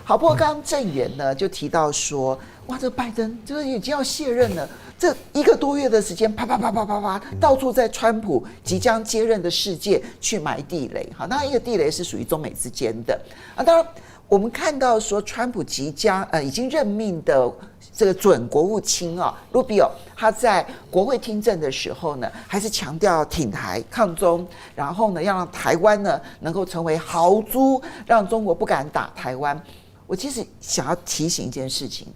好，不过刚刚郑源呢就提到说，哇，这拜登就是已经要卸任了，这1个多月的时间，啪啪啪啪啪啪，到处在川普即将接任的世界去埋地雷。好，那一个地雷是属于中美之间的啊，当然。我们看到说，川普即将已经任命的这个准国务卿Rubio， 他在国会听证的时候呢，还是强调挺台抗中，然后呢，要让台湾呢能够成为豪猪，让中国不敢打台湾。我其实想要提醒一件事情，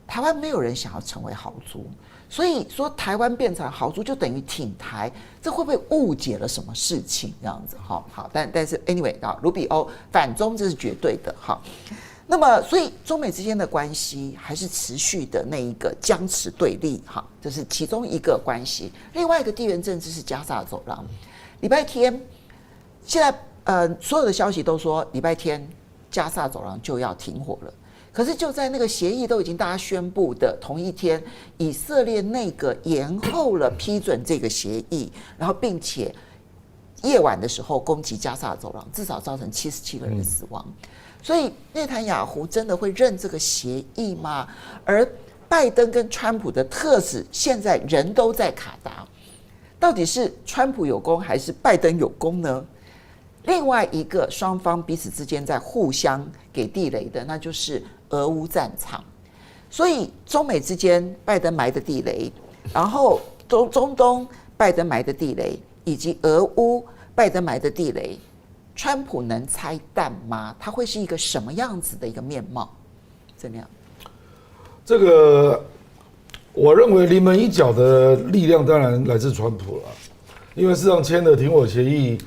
台湾没有人想要成为豪猪。所以说台湾变成豪猪就等于挺台，这会不会误解了什么事情？这样子好，但是 anyway 卢比欧反中这是绝对的哈。那么所以中美之间的关系还是持续的那一个僵持对立哈，这是其中一个关系。另外一个地缘政治是加沙走廊。礼拜天，现在所有的消息都说礼拜天加沙走廊就要停火了。可是就在那个协议都已经大家宣布的同一天，以色列内阁延后了批准这个协议，然后并且夜晚的时候攻击加沙走廊，至少造成77个人死亡。所以内塔尼亚胡真的会认这个协议吗？而拜登跟川普的特使现在人都在卡达，到底是川普有功还是拜登有功呢？另外一个双方彼此之间在互相给地雷的，那就是俄乌战场。所以中美之间拜登埋的地雷，然后中东拜登埋的地雷，以及俄乌拜登埋的地雷，川普能拆弹吗？它会是一个什么样子的一个面貌？怎么样？这个我认为临门一脚的力量当然来自川普了，因为事实上签的停火协议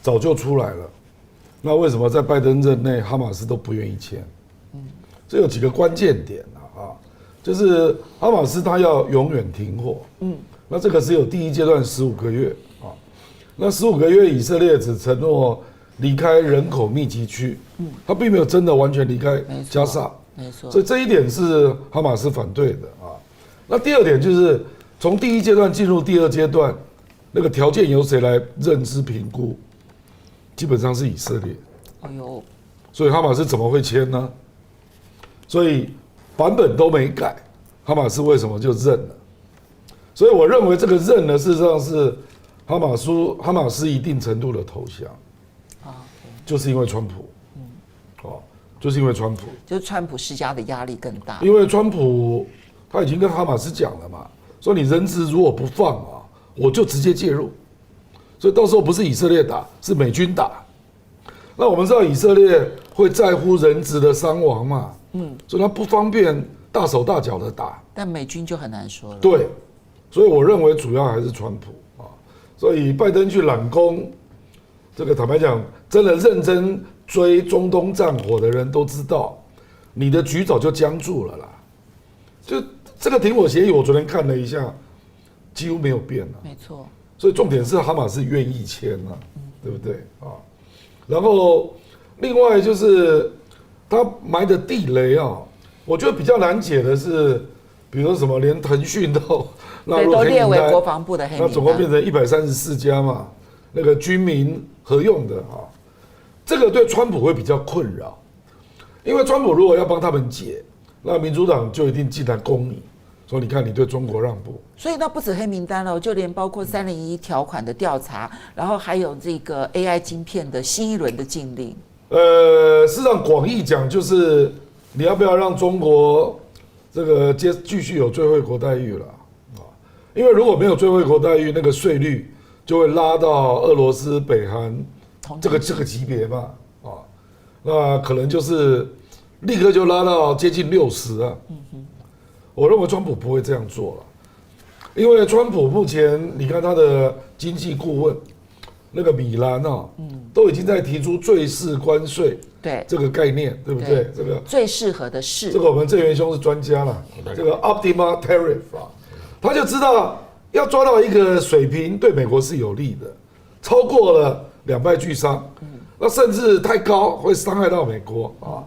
早就出来了，那为什么在拜登任内哈马斯都不愿意签？这有几个关键点啊，就是哈马斯他要永远停火，那这个只有第一阶段15个月啊，那15个月以色列只承诺离开人口密集区，他并没有真的完全离开加沙，没错，所以这一点是哈马斯反对的啊。那第二点就是从第一阶段进入第二阶段，那个条件由谁来认知评估？基本上是以色列，哎呦，所以哈马斯怎么会签呢？所以版本都没改，哈马斯为什么就认了？所以我认为这个认呢，事实上是哈马斯一定程度的投降，就是因为川普，就是因为川普，就是川普施加的压力更大，因为川普他已经跟哈马斯讲了嘛，说你人质如果不放啊，我就直接介入。所以到时候不是以色列打，是美军打。那我们知道以色列会在乎人质的伤亡嘛，所以他不方便大手大脚的打。但美军就很难说了。对，所以我认为主要还是川普啊。所以拜登去揽功，这个坦白讲，真的认真追中东战火的人都知道，你的局早就僵住了啦。就这个停火协议，我昨天看了一下，几乎没有变了。没错。所以重点是哈马斯愿意签啊，对不对啊？然后另外就是他埋的地雷啊，我觉得比较难解的是，比如说什么连腾讯都纳入黑名单，都列为国防部的黑名单，那总共变成134家嘛，那个军民合用的啊，这个对川普会比较困扰，因为川普如果要帮他们解，那民主党就一定进来攻你。说你看你对中国让步，所以那不止黑名单了，就连包括301条款的调查，然后还有这个 AI 晶片的新一轮的禁令。事实上广义讲就是你要不要让中国这个继续有最惠国待遇了啊？因为如果没有最惠国待遇，那个税率就会拉到俄罗斯、北韩这个级别嘛啊，那可能就是立刻就拉到接近60啊。我认为川普不会这样做了，因为川普目前你看他的经济顾问那个米兰啊，都已经在提出最适关税这个概念，对不对？这个最适合的是，这个我们郑元兄是专家了，这个 optimal tariff 啊，他就知道要抓到一个水平对美国是有利的，超过了两败俱伤，那甚至太高会伤害到美国啊。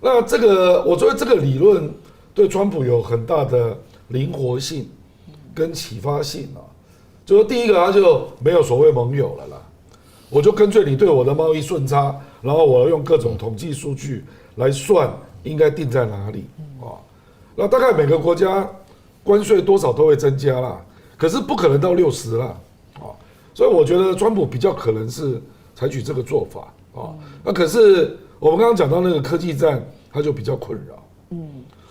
那这个我觉得这个理论对川普有很大的灵活性跟启发性啊，就是第一个他就没有所谓盟友了啦，我就跟随你对我的贸易顺差，然后我要用各种统计数据来算应该定在哪里啊？那大概每个国家关税多少都会增加啦，可是不可能到60啦啊，所以我觉得川普比较可能是采取这个做法啊。那可是我们刚刚讲到那个科技战，他就比较困扰，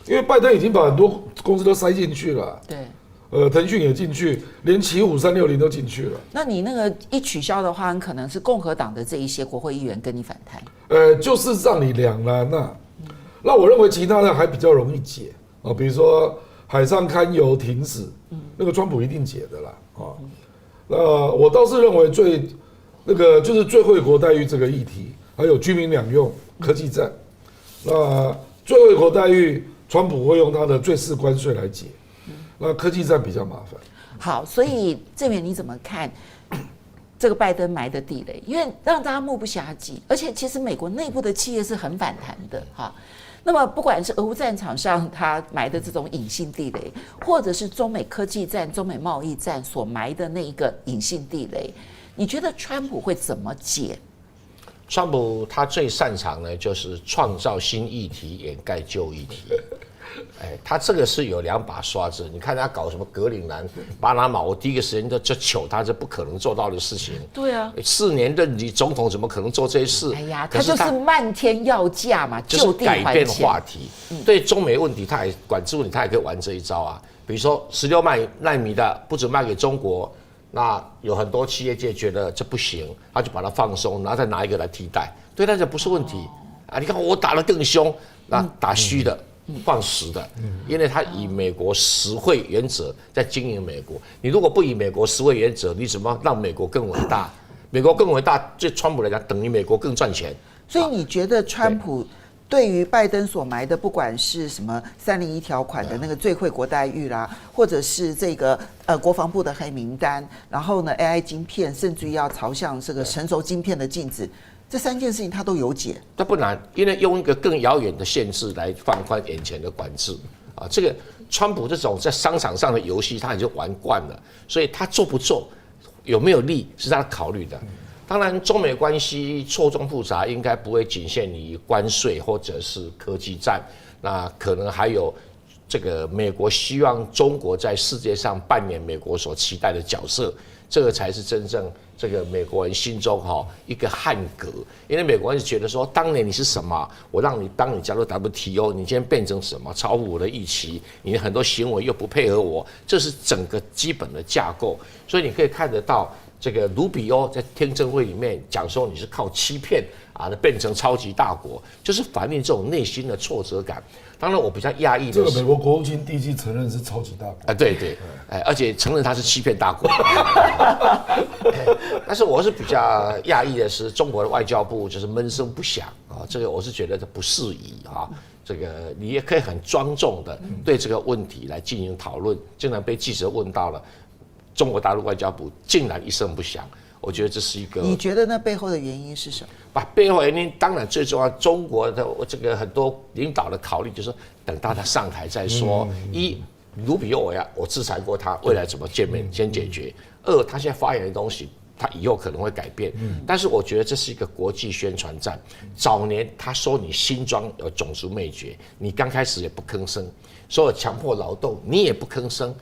因为拜登已经把很多公司都塞进去了，对，腾讯也进去，连奇虎360都进去了。那你那个一取消的话，很可能是共和党的这一些国会议员跟你反弹。就是让你两难呐。那我认为其他的还比较容易解啊，比如说海上揩油停止，那个川普一定解的啦啊。那我倒是认为那个就是最惠国待遇这个议题，还有军民两用科技战，那最惠国待遇，川普会用他的最适关税来解，那科技战比较麻烦。好，所以郑源你怎么看这个拜登埋的地雷？因为让大家目不暇接，而且其实美国内部的企业是很反弹的哈。那么不管是俄乌战场上他埋的这种隐性地雷，或者是中美科技战、中美贸易战所埋的那一个隐性地雷，你觉得川普会怎么解？川普他最擅长呢，就是创造新议题，掩盖旧议题。他这个是有2把刷子。你看他搞什么格陵兰、巴拿马，我第一个时间就糗他，这不可能做到的事情。对啊，4年任期总统怎么可能做这些事？哎呀，他就是漫天要价嘛，就是改变话题。对中美问题，他也管制问题，他也可以玩这一招啊。比如说16奈米的不准卖给中国，那有很多企业界觉得这不行，他就把它放松，然后再拿一个来替代，对大家不是问题啊。你看我打得更凶，那打虚的。放实的，因为他以美国实惠原则在经营美国。你如果不以美国实惠原则，你怎么让美国更伟大？美国更伟大，对川普来讲，等于美国更赚钱。所以你觉得川普对于拜登所埋的，不管是什么301条款的那个最惠国待遇啦，或者是这个国防部的黑名单，然后呢 AI 晶片，甚至于要朝向这个成熟晶片的禁止。这3件事情他都有解，这不难，因为用一个更遥远的限制来放宽眼前的管制啊。这个川普这种在商场上的游戏他已经玩惯了，所以他做不做，有没有利是他考虑的。当然，中美关系错综复杂，应该不会仅限于关税或者是科技战，那可能还有这个美国希望中国在世界上扮演美国所期待的角色。这个才是真正这个美国人心中一个汉格，因为美国人觉得说，当年你是什么，我让你当你加入 WTO， 你今天变成什么，超乎我的预期，你很多行为又不配合我，这是整个基本的架构。所以你可以看得到，这个卢比欧在听证会里面讲说你是靠欺骗变成超级大国，就是反映这种内心的挫折感。当然，我比较讶异的是，这个美国国务卿第一季承认是超级大国对，而且承认他是欺骗大国。但是我是比较讶异的是，中国的外交部就是闷声不响这个我是觉得这不适宜这个你也可以很庄重的对这个问题来进行讨论。竟然被记者问到了，中国大陆外交部竟然一声不响。我觉得这是一个，你觉得那背后的原因是什么？背后原因当然最重要，中国的这个很多领导的考虑就是等到他上台再说。卢比欧我制裁过他，未来怎么见面先解决。2，他现在发言的东西，他以后可能会改变。但是我觉得这是一个国际宣传战。早年他说你新庄有种族灭绝，你刚开始也不吭声，说有强迫劳动，你也不吭声。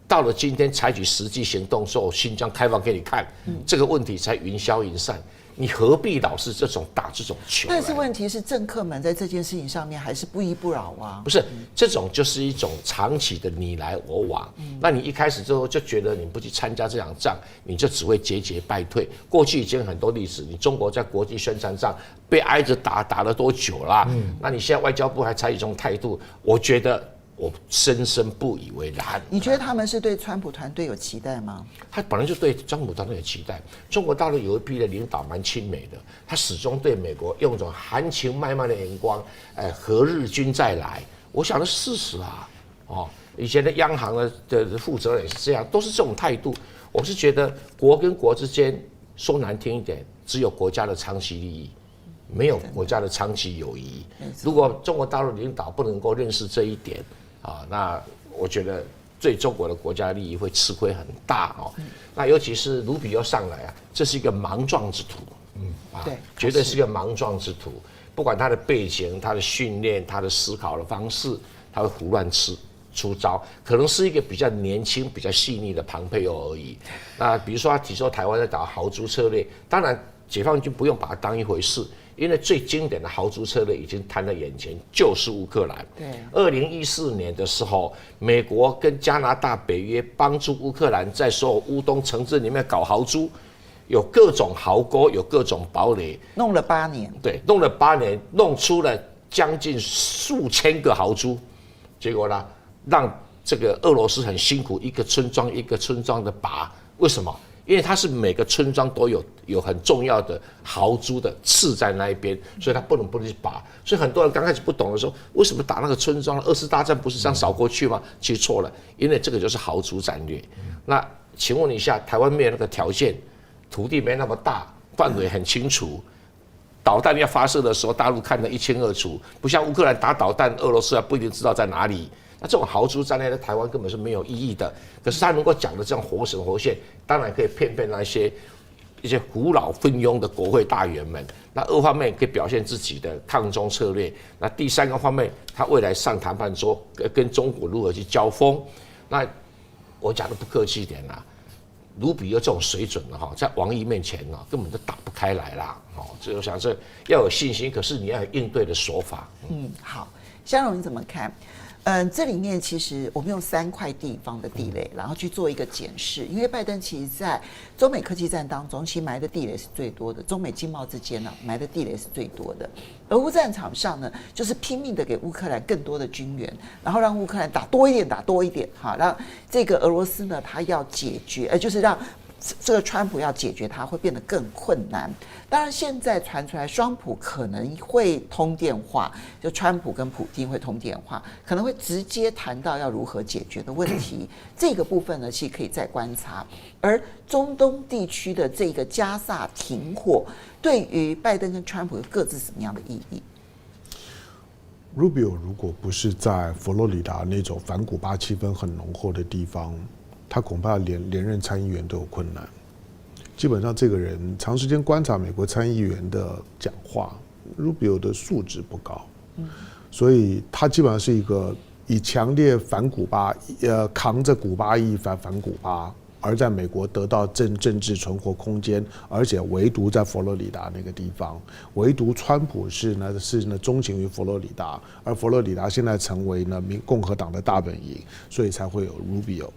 到了今天采取实际行动，说我新疆开放给你看，这个问题才云消云散。你何必老是这种打这种球？但是问题是，政客们在这件事情上面还是不依不饶啊。不是，这种就是一种长期的你来我往。那你一开始之后就觉得你不去参加这场仗，你就只会节节败退。过去已经很多例子，你中国在国际宣传上被挨着打了多久啦？那你现在外交部还采取这种态度，我觉得我深深不以为然。你觉得他们是对川普团队有期待吗？他本来就对川普团队有期待。中国大陆有一批的领导蛮亲美的，他始终对美国用一种含情脉脉的眼光，何日君再来？我想的是事实啊，以前的央行的负责人也是这样，都是这种态度。我是觉得国跟国之间说难听一点，只有国家的长期利益，没有国家的长期友谊。如果中国大陆领导不能够认识这一点那我觉得对中国的国家利益会吃亏很大那尤其是卢比欧上来这是一个莽撞之徒，对，绝对是一个莽撞之徒。不管他的背景、他的训练、他的思考的方式，他会胡乱出招，可能是一个比较年轻、比较细腻的庞佩奥而已。那比如说他提出台湾在打豪猪策略，当然解放军不用把它当一回事，因为最经典的豪猪策略已经摊在眼前，就是乌克兰。对，2014年的时候，美国跟加拿大、北约帮助乌克兰在所有乌东城镇里面搞豪猪，有各种壕沟，有各种堡垒，弄了8年。对，弄了8年，弄出了将近数千个豪猪，结果呢？让这个俄罗斯很辛苦，一个村庄一个村庄的拔，为什么？因为它是每个村庄都有很重要的豪猪的刺在那一边，所以它不能去拔。所以很多人刚开始不懂的时候，为什么打那个村庄？2次大战不是这样扫过去吗？其实错了，因为这个就是豪猪战略。那请问一下，台湾没有那个条件，土地没那么大，范围很清楚。导弹要发射的时候，大陆看得一清二楚，不像乌克兰打导弹，俄罗斯还不一定知道在哪里。那这种豪猪战略在台湾根本是没有意义的。可是他能够讲的这样活神活现，当然可以骗那一些胡老昏庸的国会大员们。那2方面可以表现自己的抗中策略。那第3个方面，他未来上谈判桌跟中国如何去交锋。那我讲的不客气一点啦，卢比欧这种水准的哈，在王毅面前呢，根本就打不开来啦。哦，所以我想这要有信心，可是你要有应对的手法。好，香蓉你怎么看？这里面其实我们用3块地方的地雷，然后去做一个检视。因为拜登其实在中美科技战当中，其实埋的地雷是最多的，中美经贸之间呢埋的地雷是最多的。俄乌战场上呢，就是拼命的给乌克兰更多的军援，然后让乌克兰打多一点，打多一点，好，让这个俄罗斯呢，他要解决，就是让这个川普要解决它会变得更困难。当然，现在传出来，川普可能会通电话，就川普跟普丁会通电话，可能会直接谈到要如何解决的问题。这个部分呢，其实可以再观察。而中东地区的这个加萨停火，对于拜登跟川普有各自什么样的意义？Rubio 如果不是在佛罗里达那种反古巴气氛很浓厚的地方，他恐怕连任参议员都有困难。基本上，这个人长时间观察美国参议员的讲话 ，Rubio 的素质不高，所以他基本上是一个以强烈反古巴，扛着古巴裔反古巴，而在美国得到政治存活空间，而且唯独在佛罗里达那个地方，唯独川普是钟情于佛罗里达，而佛罗里达现在成为共和党的大本营，所以才会有 Rubio。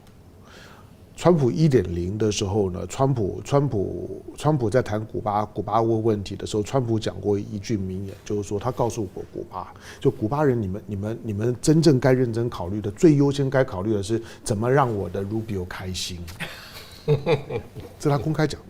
川普1.0的时候呢，川普在谈古巴问题的时候，川普讲过一句名言，就是说他告诉古巴，就古巴人你们真正该认真考虑的，最优先该考虑的是怎么让我的 Rubio 开心，这他公开讲。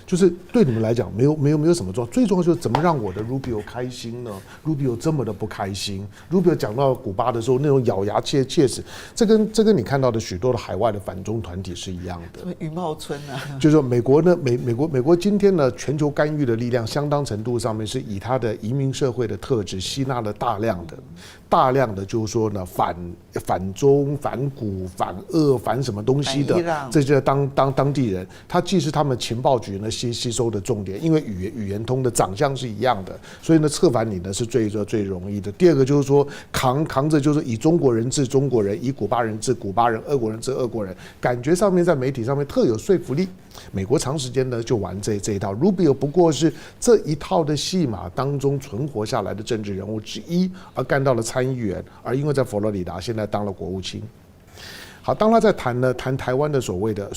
就是对你们来讲没有什么重要，最重要就是怎么让我的 Rubio 开心呢 ？Rubio 这么的不开心 ，Rubio 讲到古巴的时候那种咬牙切齿，这跟你看到的许多的海外的反中团体是一样的。余茂春啊，就是说美国呢，美国今天呢，全球干预的力量相当程度上面是以它的移民社会的特质吸纳了大量的就是说呢反中、反古、反俄、反什么东西的这些当地人，他既是他们情报局呢吸收的重点，因为语言通的长相是一样的，所以呢策反你呢是最容易的。第二个就是说扛着就是以中国人治中国人，以古巴人治古巴人，俄国人治俄国人，感觉上面在媒体上面特有说服力。美国长时间呢就玩这一套 ，Rubio 不过是这一套的戏码当中存活下来的政治人物之一，而干到了参议员，而因为在佛罗里达现在当了国务卿。好，当他在谈台湾的所谓的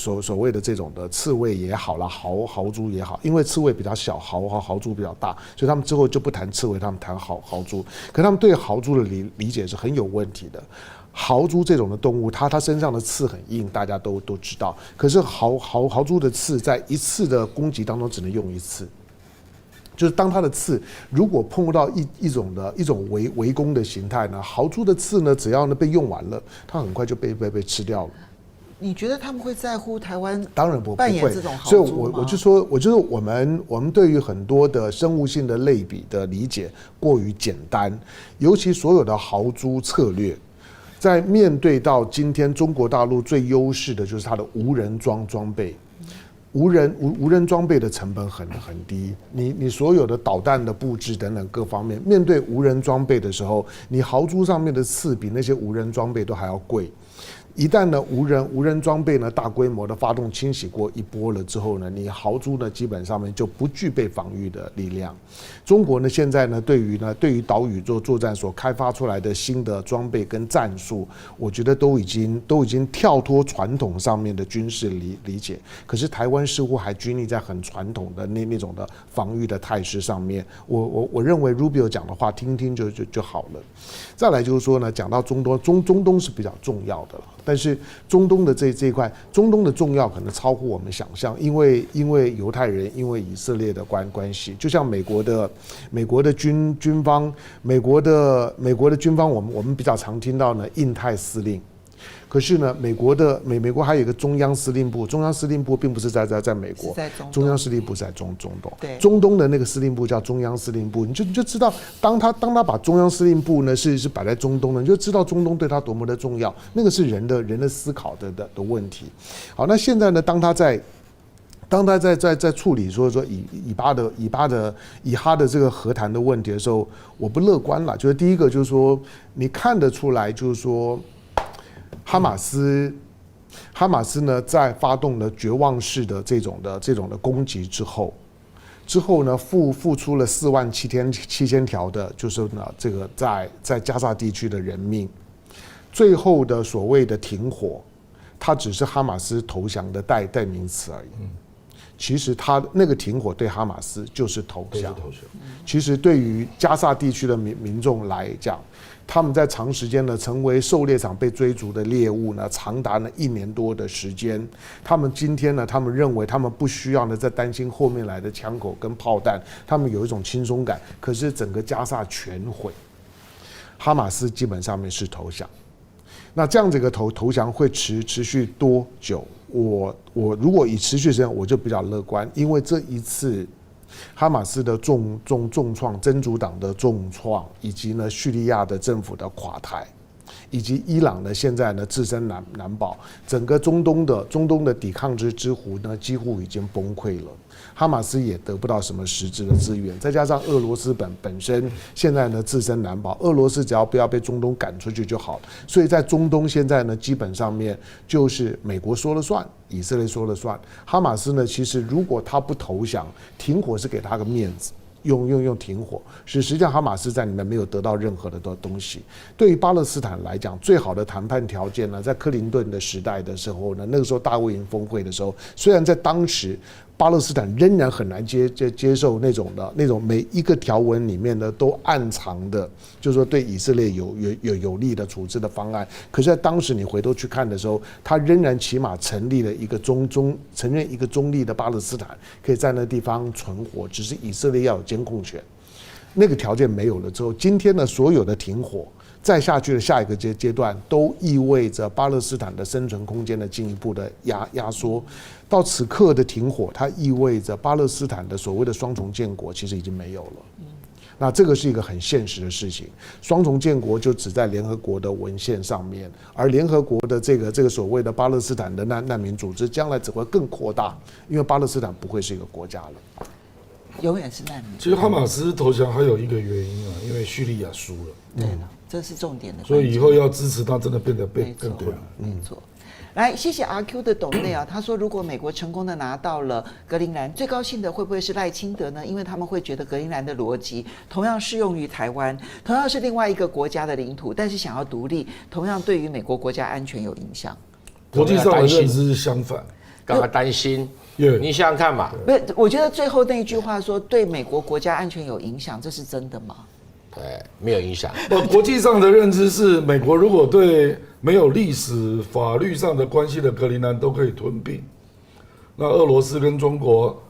这种的刺猬也好啦，豪猪也好，因为刺猬比较小，豪猪比较大，所以他们之后就不谈刺猬，他们谈豪猪。可他们对豪猪的理解是很有问题的。豪猪这种的动物，它身上的刺很硬，大家都知道。可是豪猪的刺在一次的攻击当中只能用一次，就是当它的刺如果碰到一种围攻的形态呢，豪猪的刺呢，只要呢被用完了，它很快就被吃掉了。你觉得他们会在乎台湾？当然不会扮演这种豪猪吗？所以我就说我们对于很多的生物性的类比的理解过于简单，尤其所有的豪猪策略。在面对到今天中国大陆最优势的就是它的无人装备，无人装备的成本很低，你所有的导弹的布置等等各方面，面对无人装备的时候，你豪猪上面的刺比那些无人装备都还要贵。一旦呢无人装备呢大规模的发动清洗过一波了之后呢，你豪猪呢基本上面就不具备防御的力量。中国呢现在呢对于岛屿作战所开发出来的新的装备跟战术，我觉得都已经跳脱传统上面的军事理解。可是台湾似乎还拘泥在很传统的那种的防御的态势上面。我认为 Rubio 讲的话听听就好了。再来就是说呢，讲到中东是比较重要的了。但是中东的这一块，中东的重要可能超乎我们想象，因为犹太人，因为以色列的关系，就像美国的军方，美国的军方，我们比较常听到呢，印太司令。可是呢，美国还有一个中央司令部，中央司令部并不是在美国，中央司令部在中东，对，中东的那个司令部叫中央司令部，你就知道，当他把中央司令部呢是摆在中东呢，你就知道中东对他多么的重要，那个是人的思考的问题。好，那现在呢，当他在处理说以哈的这个和谈的问题的时候，我不乐观了。就是第一个就是说，你看得出来，就是说。哈马斯呢，在发动了绝望式的这种的攻击之后呢，付出了47000条的，就是呢这个在加沙地区的人命，最后的所谓的停火，它只是哈马斯投降的代名词而已。其实他那个停火对哈马斯就是投降。其实对于加沙地区的民众来讲，他们在长时间呢成为狩猎场被追逐的猎物呢，长达1年多的时间。他们今天呢，他们认为他们不需要呢再担心后面来的枪口跟炮弹，他们有一种轻松感。可是整个加沙全毁，哈马斯基本上面是投降。那这样子一个投降会持续多久？我如果以持续时间，我就比较乐观，因为这一次哈马斯的重创，真主党的重创，以及呢叙利亚的政府的垮台，以及伊朗呢现在呢自身难保，整个中东的抵抗之湖呢几乎已经崩溃了。哈马斯也得不到什么实质的资源，再加上俄罗斯本身现在呢自身难保，俄罗斯只要不要被中东赶出去就好了。所以在中东现在呢，基本上面就是美国说了算，以色列说了算。哈马斯呢，其实如果他不投降，停火是给他个面子。用停火，实际上哈马斯在里面没有得到任何的东西。对于巴勒斯坦来讲，最好的谈判条件呢，在克林顿的时代的时候呢，那个时候大卫营峰会的时候，虽然在当时巴勒斯坦仍然很难接受那种每一个条文里面呢都暗藏的，就是说对以色列有利的处置的方案。可是，在当时你回头去看的时候，他仍然起码成立了一个承认一个中立的巴勒斯坦可以在那地方存活，只是以色列要有监控权。那个条件没有了之后，今天呢所有的停火。再下去的下一个阶段，都意味着巴勒斯坦的生存空间的进一步的压缩。到此刻的停火，它意味着巴勒斯坦的所谓的双重建国其实已经没有了。那这个是一个很现实的事情。双重建国就只在联合国的文献上面，而联合国的这个所谓的巴勒斯坦的难民组织，将来只会更扩大，因为巴勒斯坦不会是一个国家了。永远是难民。其实哈马斯投降还有一个原因啊，因为叙利亚输了。对了，这是重点的。所以以后要支持他，真的变得更困难。没错。来，谢谢 RQ 的抖内啊，他说如果美国成功的拿到了格陵兰，最高兴的会不会是赖清德呢？因为他们会觉得格陵兰的逻辑同样适用于台湾，同样是另外一个国家的领土，但是想要独立，同样对于美国国家安全有影响。国际上的认知是相反，刚刚担心。你想想看嘛，不是，我觉得最后那一句话说对美国国家安全有影响，这是真的吗？对，没有影响。国际上的认知是，美国如果对没有历史法律上的关系的格陵兰都可以吞并，那俄罗斯跟中国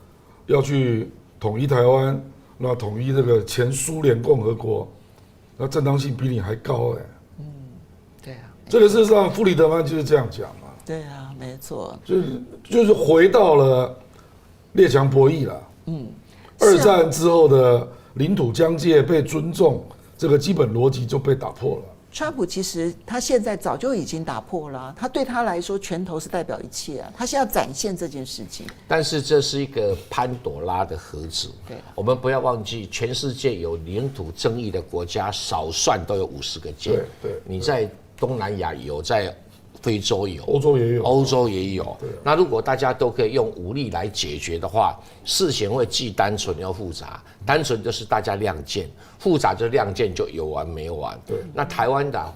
要去统一台湾，那统一这个前苏联共和国，那正当性比你还高对啊。这个事实上，弗里德曼就是这样讲嘛。对啊，没错。就是回到了列强博弈了。二战之后的领土疆界被尊重，这个基本逻辑就被打破了。川普其实他现在早就已经打破了，他对他来说拳头是代表一切啊，他现在要展现这件事情。但是这是一个潘朵拉的盒子，对，我们不要忘记，全世界有领土争议的国家少算都有50个件。对，你在东南亚有，在非洲有，欧洲也有，欧洲也有。那如果大家都可以用武力来解决的话，事情会既单纯又复杂。单纯就是大家亮剑，复杂就亮剑就有完没完。对，那台湾的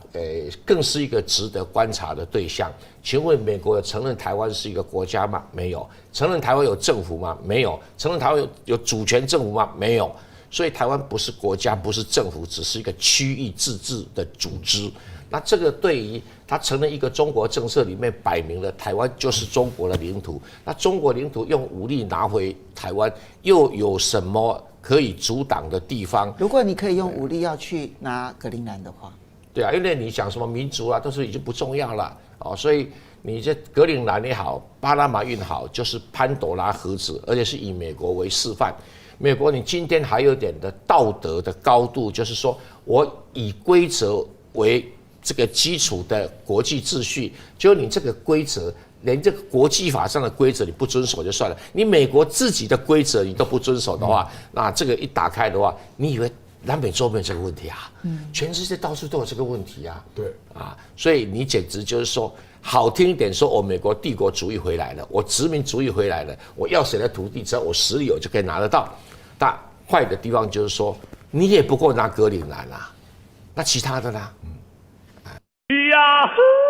更是一个值得观察的对象。请问美国有承认台湾是一个国家吗？没有。承认台湾有政府吗？没有。承认台湾有主权政府吗？没有。所以台湾不是国家，不是政府，只是一个区域自治的组织。那这个对于他承认一个中国政策里面摆明了台湾就是中国的领土，那中国领土用武力拿回台湾，又有什么可以阻挡的地方？如果你可以用武力要去拿格陵兰的话，对啊，因为你讲什么民族啊，都是已经不重要了哦，所以你这格陵兰也好，巴拿马运好，就是潘朵拉盒子，而且是以美国为示范。美国，你今天还有一点的道德的高度，就是说我以规则为这个基础的国际秩序，就你这个规则，连这个国际法上的规则你不遵守就算了，你美国自己的规则你都不遵守的话，那这个一打开的话，你以为南美洲没有这个问题啊？全世界到处都有这个问题啊。对啊，所以你简直就是说，好听一点说，我美国帝国主义回来了，我殖民主义回来了，我要谁的土地，只要我实力有就可以拿得到。但坏的地方就是说，你也不够拿格陵兰啊，那其他的呢？呀呼！